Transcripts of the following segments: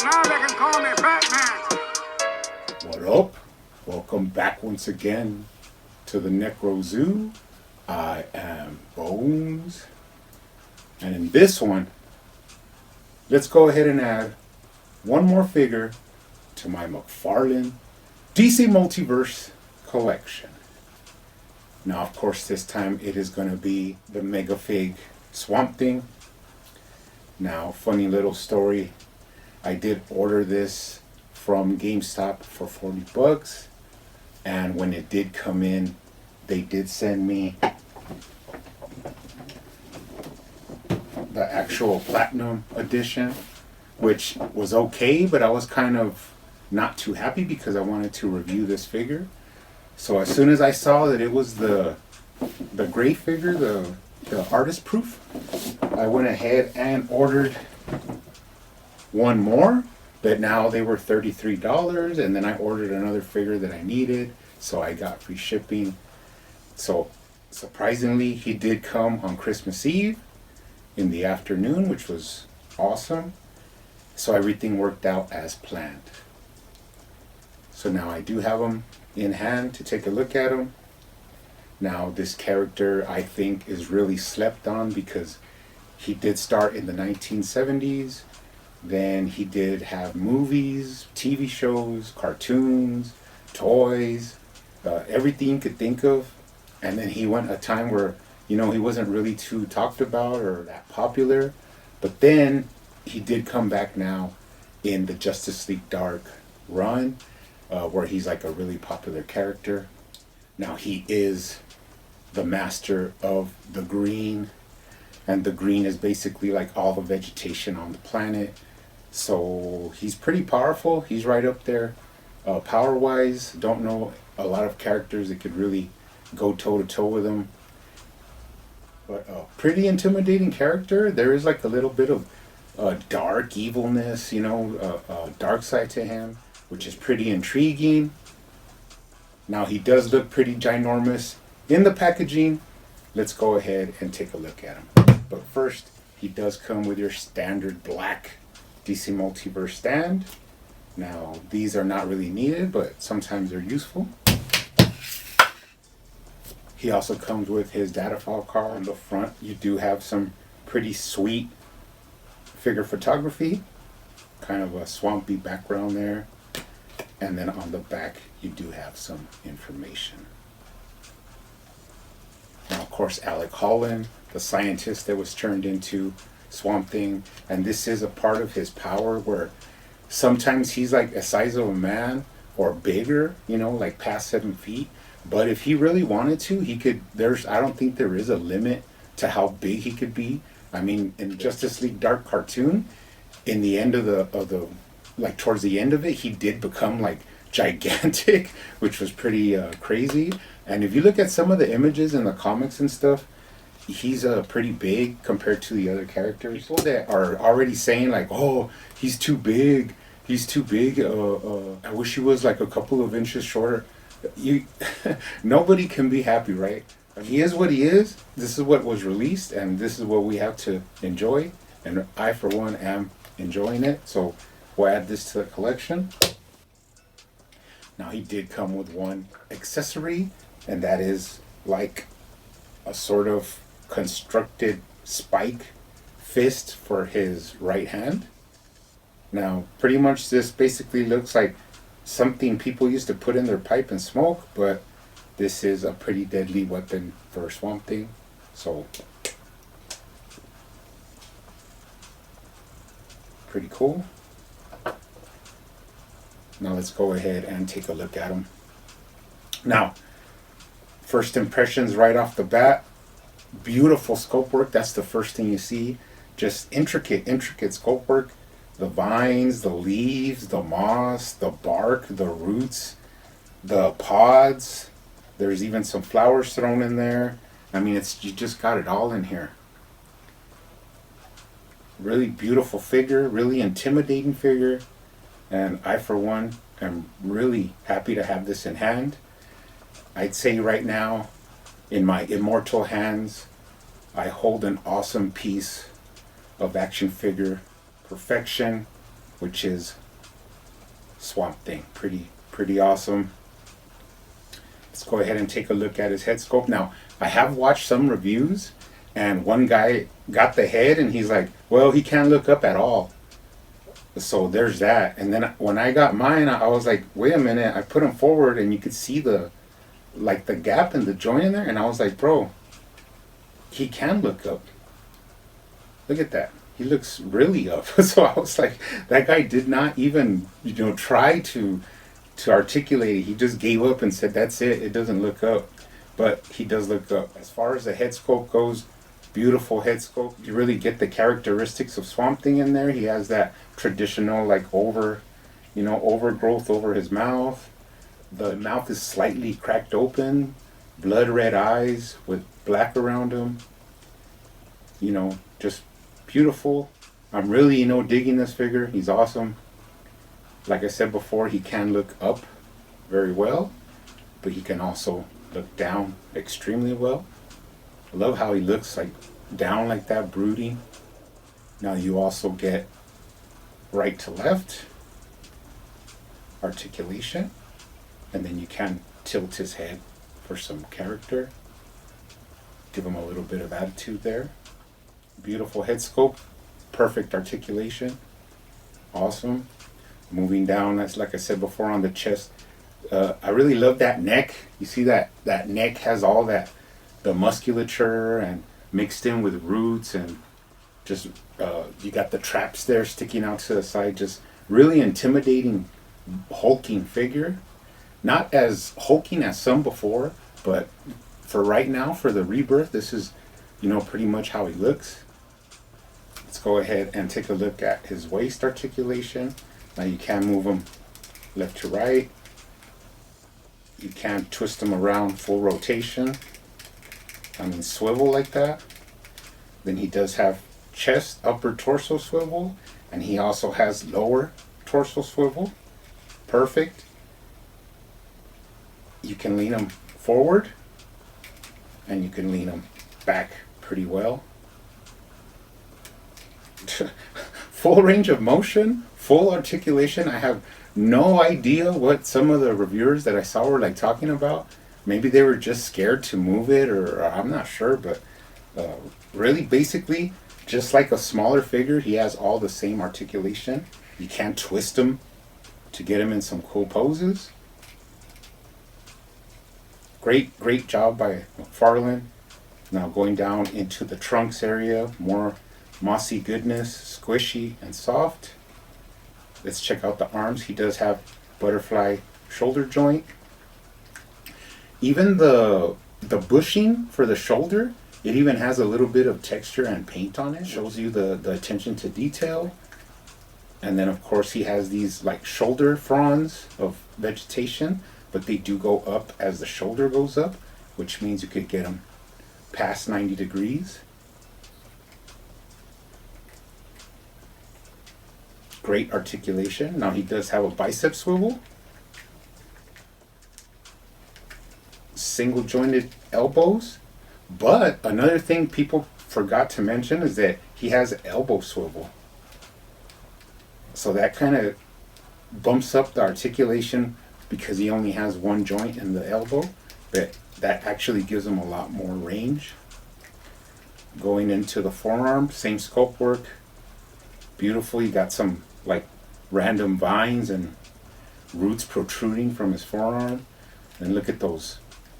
now they can call me Batman. What up? Welcome back once again to the Necro Zoo. I am Bones. And in this one, let's go ahead and add one more figure to my McFarlane DC Multiverse collection. Now, of course, this time it is going to be the Mega Fig Swamp Thing. Now, funny little story. I did order this from GameStop for $40. And when it did come in, they did send me the actual Platinum edition, which was okay, but I was kind of not too happy because I wanted to review this figure. So as soon as I saw that it was the gray figure, the artist proof, I went ahead and ordered one more, but now they were $33, and then I ordered another figure that I needed, so I got free shipping. So surprisingly, he did come on Christmas Eve in the afternoon, which was awesome. So everything worked out as planned. So now I do have him in hand to take a look at him. Now this character, I think, is really slept on because he did start in the 1970s. Then he did have movies, TV shows, cartoons, toys, everything you could think of. And then he went a time where, he wasn't really too talked about or that popular. But then he did come back now in the Justice League Dark run, where he's like a really popular character. Now he is the master of the green, and the green is basically like all the vegetation on the planet. So he's pretty powerful. He's right up there power wise. Don't know a lot of characters that could really go toe to toe with him, but a pretty intimidating character. There is like a little bit of dark evilness, dark side to him, which is pretty intriguing. Now he does look pretty ginormous in the packaging. Let's go ahead and take a look at him. But first, he does come with your standard black DC Multiverse stand. Now these are not really needed, but sometimes they're useful. He also comes with his data file card. On the front, you do have some pretty sweet figure photography, kind of a swampy background there. And then on the back, you do have some information. Now, of course, Alec Holland, the scientist that was turned into Swamp Thing. And this is a part of his power where sometimes he's like the size of a man or bigger, like past 7 feet. But if he really wanted to, he could. I don't think there is a limit to how big he could be. I mean, in Justice League Dark cartoon, in the end of the like towards the end of it, he did become like gigantic, which was pretty crazy. And if you look at some of the images in the comics and stuff, he's pretty big compared to the other characters. People that are already saying like, "Oh, he's too big. He's too big. I wish he was like a couple of inches shorter." Nobody can be happy, right? He is what he is. This is what was released, and this is what we have to enjoy. And I, for one, am enjoying it. So we'll add this to the collection. Now he did come with one accessory, and that is like a sort of constructed spike fist for his right hand. Now, pretty much this basically looks like something people used to put in their pipe and smoke, but this is a pretty deadly weapon for Swamp Thing. So, pretty cool. Now let's go ahead and take a look at him. Now, first impressions right off the bat, beautiful sculpt work. That's the first thing you see. Just intricate sculpt work. The vines, the leaves, the moss, the bark, the roots, the pods. There's even some flowers thrown in there. I mean, you just got it all in here. Really beautiful figure, really intimidating figure. And I, for one, am really happy to have this in hand. I'd say right now, in my immortal hands, I hold an awesome piece of action figure perfection. which is Swamp Thing. Pretty awesome. Let's go ahead and take a look at his head sculpt. Now, I have watched some reviews, and one guy got the head, and he's like, well, he can't look up at all. So there's that. And then when I got mine, I was like, wait a minute. I put him forward, and you could see the gap in the joint in there, and I was like, bro, he can look up. Look at that. He looks really up. So I was like, that guy did not even, try to articulate it. He just gave up and said, that's it. It doesn't look up. But he does look up. As far as the head sculpt goes, beautiful head sculpt. You really get the characteristics of Swamp Thing in there. He has that traditional overgrowth over his mouth. The mouth is slightly cracked open, blood red eyes with black around them. Just beautiful. I'm really, digging this figure. He's awesome. Like I said before, he can look up very well, but he can also look down extremely well. I love how he looks like down like that, brooding. Now you also get right to left articulation, and then you can tilt his head for some character. Give him a little bit of attitude there. Beautiful head sculpt, perfect articulation, awesome. Moving down, that's like I said before on the chest. I really love that neck. You see that neck has all the musculature and mixed in with roots, and just you got the traps there sticking out to the side. Just really intimidating, hulking figure. Not as hulking as some before, but for right now, for the rebirth, this is pretty much how he looks. Let's go ahead and take a look at his waist articulation. Now you can move him left to right. You can twist him around full rotation. Swivel like that. Then he does have chest, upper torso swivel, and he also has lower torso swivel. Perfect. You can lean him forward, and you can lean him back pretty well. Full range of motion, full articulation. I have no idea what some of the reviewers that I saw were talking about. Maybe they were just scared to move it, or I'm not sure, but really basically just like a smaller figure, he has all the same articulation. You can twist him to get him in some cool poses. Great job by McFarlane. Now going down into the trunks area, more mossy goodness, squishy and soft. Let's check out the arms. He does have butterfly shoulder joint. Even the bushing for the shoulder, it even has a little bit of texture and paint on it. Shows you the attention to detail. And then of course he has these shoulder fronds of vegetation, but they do go up as the shoulder goes up, which means you could get them past 90 degrees. Great articulation. Now he does have a bicep swivel. Single jointed elbows. But another thing people forgot to mention is that he has an elbow swivel. So that kind of bumps up the articulation because he only has one joint in the elbow. But that actually gives him a lot more range. Going into the forearm, same sculpt work. Beautiful. You got some random vines and roots protruding from his forearm. And look at those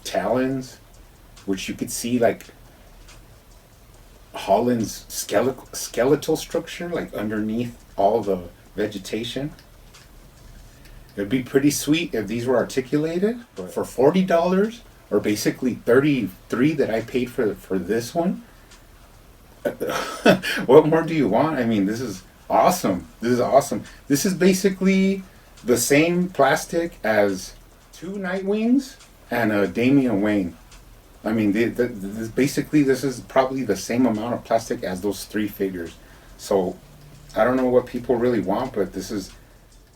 talons, which you could see Holland's skeletal structure underneath all the vegetation. It'd be pretty sweet if these were articulated, but for $40 or basically $33 that I paid for this one, what more do you want? This is awesome. This is basically the same plastic as 2 Nightwings and a Damian Wayne. This is probably the same amount of plastic as those 3 figures. So I don't know what people really want, but this is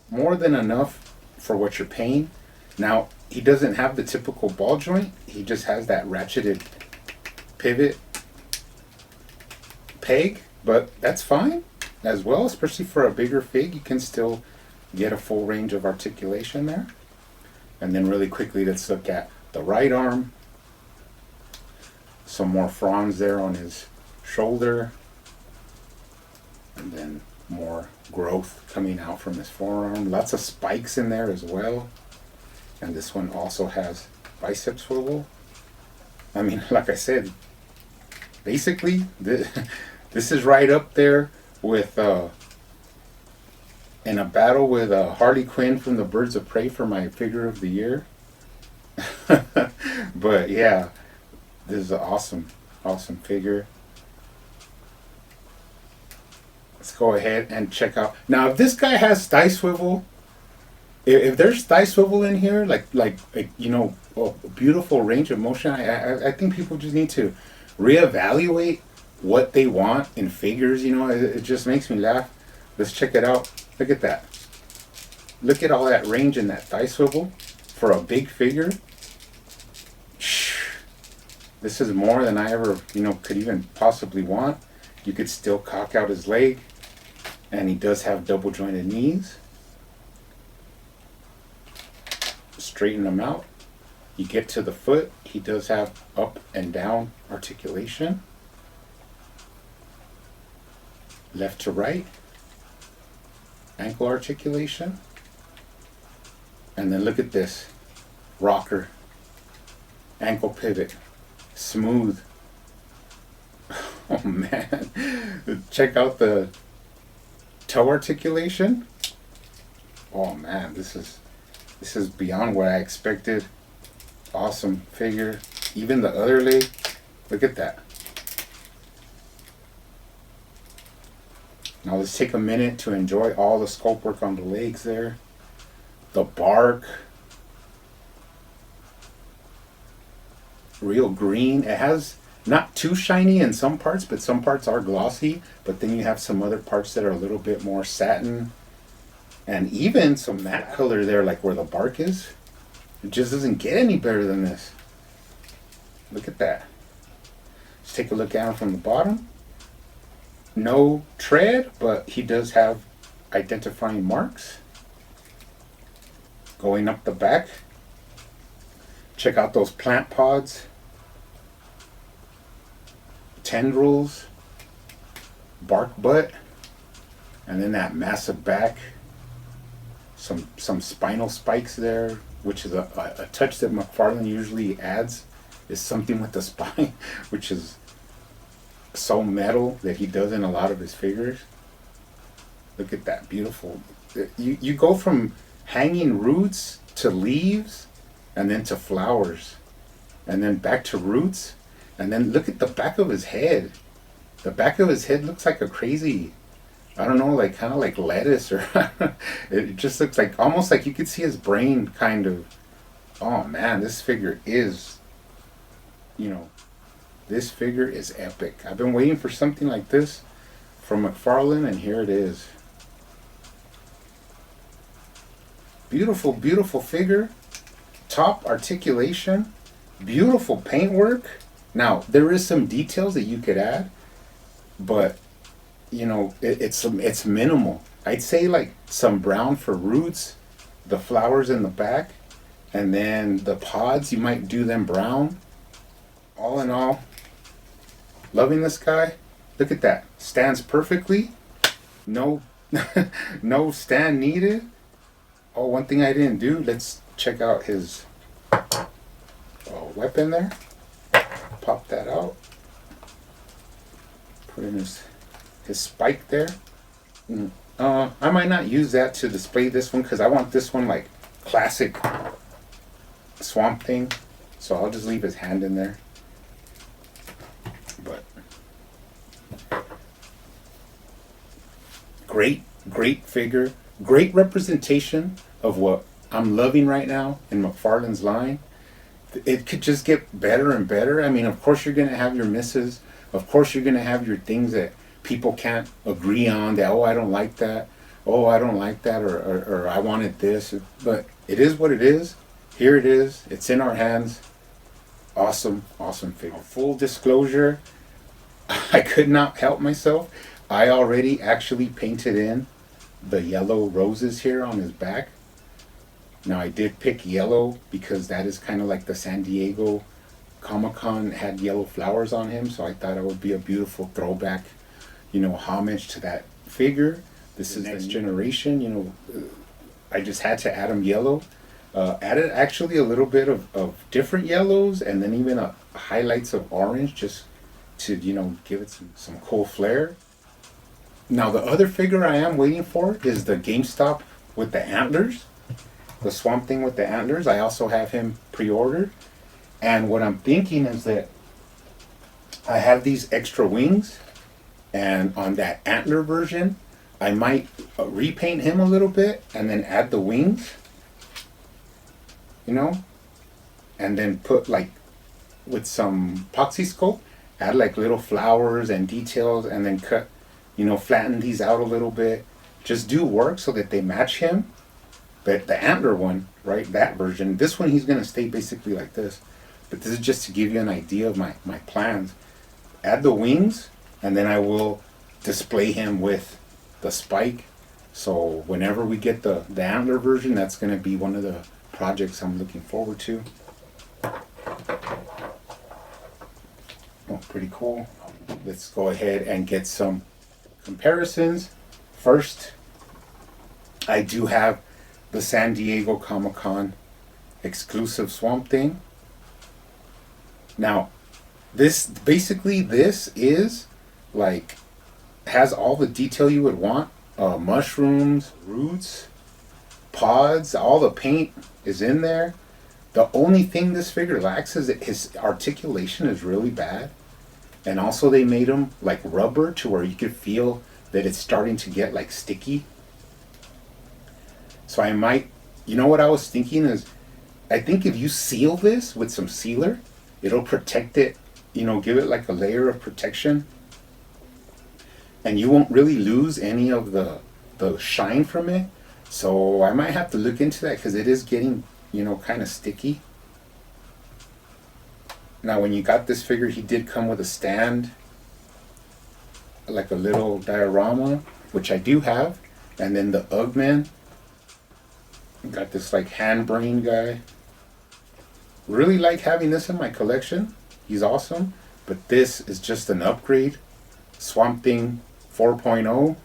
more than enough for what you're paying. Now, he doesn't have the typical ball joint. He just has that ratcheted pivot peg, but that's fine. as well, especially for a bigger fig. You can still get a full range of articulation there. And then really quickly, let's look at the right arm. Some more fronds there on his shoulder. And then more growth coming out from his forearm. Lots of spikes in there as well. And this one also has bicep swivel. I mean, like I said, basically, this is right up there with in a battle with Harley Quinn from the Birds of Prey for my figure of the year. But yeah, this is an awesome figure. Let's go ahead and check out. Now, if this guy has thigh swivel, if there's thigh swivel in here, like you know, a beautiful range of motion, I think people just need to reevaluate what they want in figures. You know, it just makes me laugh. Let's check it out. Look at that. Look at all that range in that thigh swivel for a big figure. This is more than I ever, you know, could even possibly want. You could still cock out his leg, and he does have double jointed knees. Straighten them out. You get to the foot, he does have up and down articulation. Left to right, ankle articulation. And then look at this, rocker, ankle pivot, smooth. Oh man, check out the toe articulation. Oh man, this is beyond what I expected. Awesome figure. Even the other leg, look at that. Now let's take a minute to enjoy all the sculpt work on the legs there. The bark, real green. It has not too shiny in some parts, but some parts are glossy. But then you have some other parts that are a little bit more satin. And even some matte color there, like where the bark is. It just doesn't get any better than this. Look at that. Let's take a look down from the bottom. No tread, but he does have identifying marks. Going up the back. Check out those plant pods. Tendrils. Bark butt. And then that massive back. Some spinal spikes there, which is a touch that McFarlane usually adds, is something with the spine, which is so metal that he does in a lot of his figures. Look at that, beautiful. You go from hanging roots to leaves, and then to flowers, and then back to roots, and then look at the back of his head. The back of his head looks like a crazy, I don't know, like kind of like lettuce, or it just looks like almost like you could see his brain kind of. Oh man, this figure is, you know, this figure is epic. I've been waiting for something like this from McFarlane, and here it is. Beautiful, beautiful figure. Top articulation. Beautiful paintwork. Now, there is some details that you could add, but you know, it's minimal. I'd say like some brown for roots, the flowers in the back, and then the pods, you might do them brown. All in all, loving this guy. Look at that. Stands perfectly. No no stand needed. Oh, one thing I didn't do, let's check out his weapon there. Pop that out. Put in his spike there. I might not use that to display this one because I want this one like classic Swamp Thing. So I'll just leave his hand in there. But great figure. Great representation of what I'm loving right now in McFarlane's line. It could just get better and better. I mean, of course you're going to have your misses. Of course you're going to have your things that people can't agree on, that, oh, I don't like that. Oh, I don't like that, or I wanted this. But it is what it is. Here it is. It's in our hands. Awesome figure. Full disclosure, I could not help myself. I already actually painted in the yellow roses here on his back. Now I did pick yellow because that is kind of like the San Diego Comic-Con had yellow flowers on him, so I thought it would be a beautiful throwback, homage to that figure. This is Next Generation, I just had to add him yellow. Added actually a little bit of different yellows, and then even highlights of orange, just to give it some cool flair. Now the other figure I am waiting for is the GameStop with the antlers, the Swamp Thing with the antlers. I also have him pre-ordered, and what I'm thinking is that I have these extra wings, and on that antler version I might repaint him a little bit and then add the wings, and then put like with some epoxy sculpt, add like little flowers and details, and then cut, flatten these out a little bit. Just do work so that they match him. But the antler one, right, that version, this one he's going to stay basically like this. But this is just to give you an idea of my plans. Add the wings, and then I will display him with the spike. So whenever we get the antler version, that's going to be one of the projects I'm looking forward to. Oh, pretty cool. Let's go ahead and get some comparisons. First, I do have the San Diego Comic-Con exclusive Swamp Thing. Now, this is like, has all the detail you would want. Mushrooms, roots, pods, all the paint is in there. The only thing this figure lacks is that his articulation is really bad. And also they made him like rubber to where you could feel that it's starting to get like sticky. So I might, what I was thinking is, I think if you seal this with some sealer, it'll protect it, give it like a layer of protection. And you won't really lose any of the shine from it. So I might have to look into that because it is getting, kind of sticky. Now when you got this figure, he did come with a stand, like a little diorama, which I do have. And then the Ugman. Got this like hand brain guy. Really like having this in my collection. He's awesome. But this is just an upgrade. Swamp Thing 4.0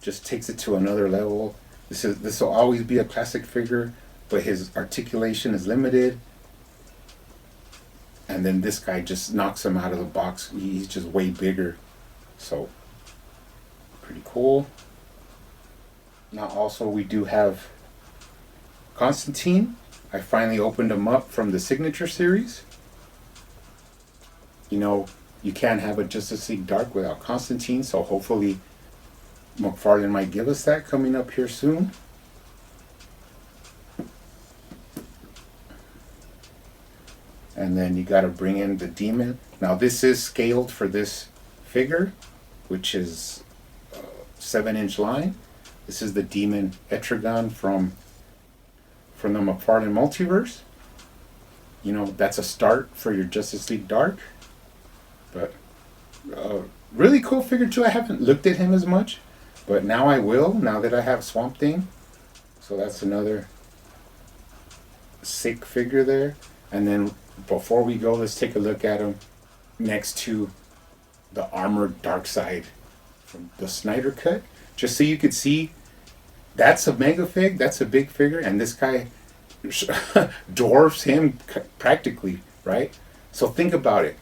just takes it to another level. This will always be a classic figure, but his articulation is limited. And then this guy just knocks him out of the box. He's just way bigger. So pretty cool. Now also we do have Constantine. I finally opened him up from the Signature series. You can't have a Justice League Dark without Constantine, so hopefully McFarlane might give us that coming up here soon. And then you got to bring in the Demon. Now this is scaled for this figure, which is 7-inch line. This is the Demon Hetragon from the McFarlane Multiverse. That's a start for your Justice League Dark. But really cool figure too. I haven't looked at him as much, but now I will, now that I have Swamp Thing. So that's another sick figure there. And then before we go, let's take a look at him next to the Armored Darkseid from the Snyder Cut. Just so you could see, that's a mega fig, that's a big figure, and this guy dwarfs him practically, right? So think about it.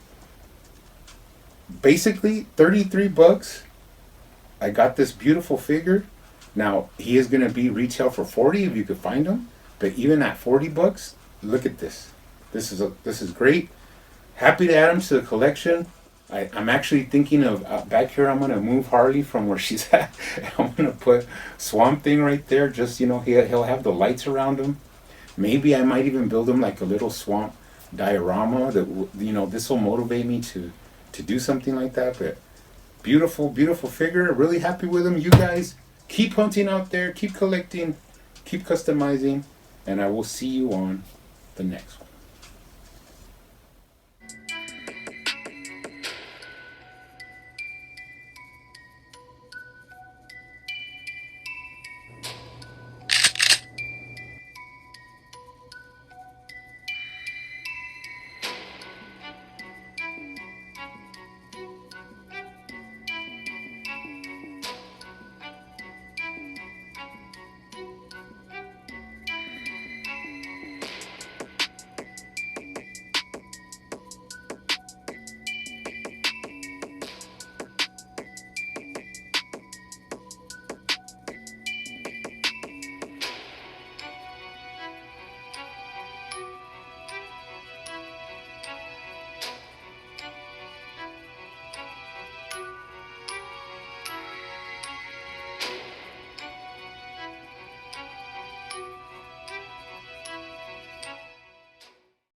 Basically, $33. I got this beautiful figure. Now, he is going to be retail for $40 if you could find him. But even at $40, look at this. This is great. Happy to add him to the collection. I'm actually thinking of back here. I'm gonna move Harley from where she's at. I'm gonna put Swamp Thing right there. Just he'll have the lights around him. Maybe I might even build him like a little swamp diorama. That this will motivate me to do something like that. But beautiful, beautiful figure. Really happy with him. You guys keep hunting out there. Keep collecting. Keep customizing. And I will see you on the next one.